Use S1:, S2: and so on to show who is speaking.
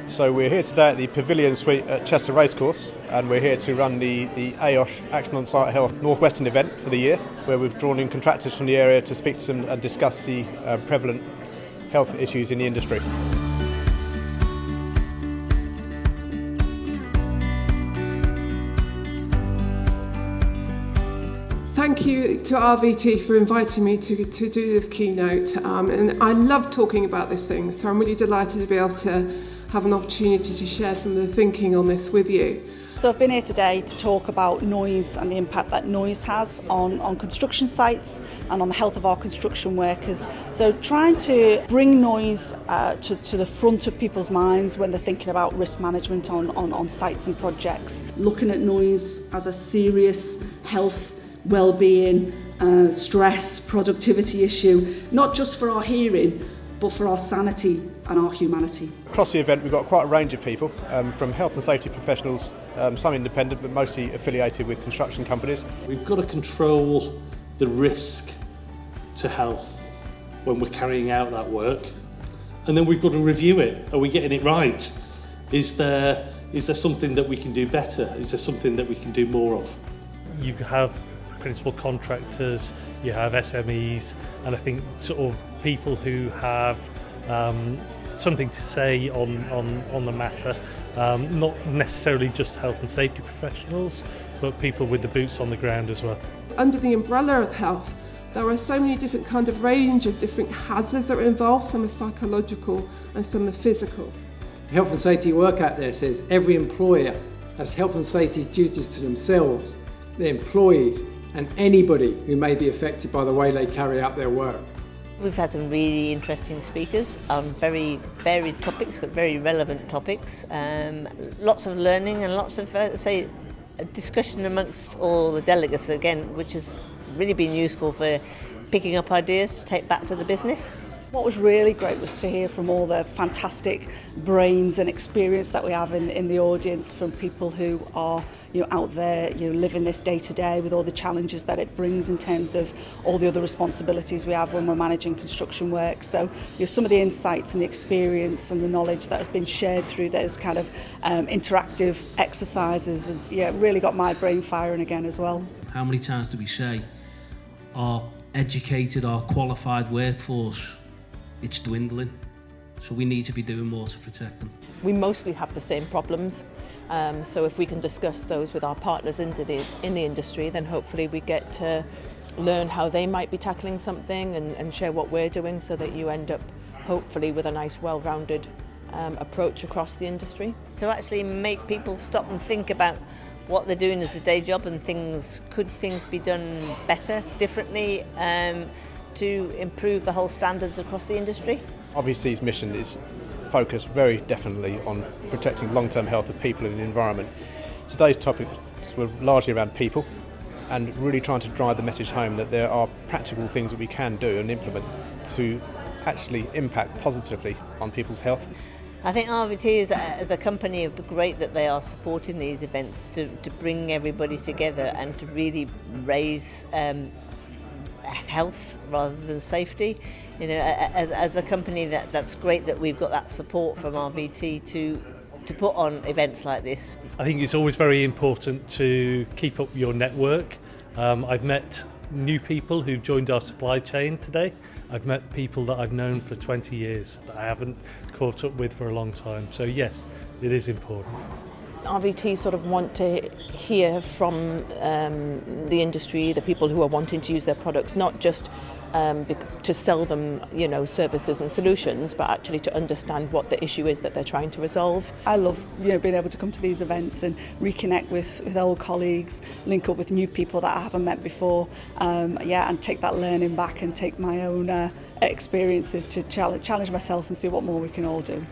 S1: So we're here today at the Pavilion Suite at Chester Racecourse, and we're here to run the AOSH Action on Site Health Northwestern event for the year, where we've drawn in contractors from the area to speak to them and discuss the prevalent health issues in the industry.
S2: Thank you to RVT for inviting me to do this keynote, and I love talking about this thing, so I'm really delighted to be able to have an opportunity to share some of the thinking on this with you.
S3: So I've been here today to talk about noise and the impact that noise has on construction sites and on the health of our construction workers. So trying to bring noise to the front of people's minds when they're thinking about risk management on sites and projects. Looking at noise as a serious health, well-being, stress, productivity issue, not just for our hearing, but for our sanity and our humanity.
S1: Across the event we've got quite a range of people, from health and safety professionals, some independent but mostly affiliated with construction companies.
S4: We've got to control the risk to health when we're carrying out that work, and then we've got to review it. Are we getting it right? Is there something that we can do better? Is there something that we can do more of?
S5: You have principal contractors, you have SMEs, and I think sort of people who have something to say on the matter, not necessarily just health and safety professionals, but people with the boots on the ground as well.
S2: Under the umbrella of health, there are so many different kind of range of different hazards that are involved. Some are psychological and some are physical.
S6: The Health and Safety Work Act there says every employer has health and safety duties to themselves, their employees, and anybody who may be affected by the way they carry out their work.
S7: We've had some really interesting speakers on very varied topics, but very relevant topics. Lots of learning and lots of, discussion amongst all the delegates again, which has really been useful for picking up ideas to take back to the business.
S3: What was really great was to hear from all the fantastic brains and experience that we have in the audience, from people who are out there living this day to day with all the challenges that it brings in terms of all the other responsibilities we have when we're managing construction work. So some of the insights and the experience and the knowledge that has been shared through those kind of interactive exercises has really got my brain firing again as well.
S8: How many times do we say our educated, our qualified workforce, it's dwindling, so we need to be doing more to protect them.
S9: We mostly have the same problems, so if we can discuss those with our partners in the industry, then hopefully we get to learn how they might be tackling something and share what we're doing, so that you end up hopefully with a nice well-rounded approach across the industry.
S7: To actually make people stop and think about what they're doing as a day job and could things be done better, differently, to improve the whole standards across the industry.
S1: RVT's mission is focused very definitely on protecting long-term health of people and the environment. Today's topics were largely around people and really trying to drive the message home that there are practical things that we can do and implement to actually impact positively on people's health.
S7: I think RVT as a company are great that they are supporting these events to bring everybody together and to really raise health rather than safety. As a company, that's great that we've got that support from RVT to put on events like this.
S5: I think it's always very important to keep up your network. I've met new people who've joined our supply chain today. I've met people that I've known for 20 years that I haven't caught up with for a long time. So yes, it is important.
S9: RVT sort of want to hear from the industry, the people who are wanting to use their products, not just to sell them, services and solutions, but actually to understand what the issue is that they're trying to resolve.
S3: I love, being able to come to these events and reconnect with old colleagues, link up with new people that I haven't met before, and take that learning back and take my own experiences to challenge myself and see what more we can all do.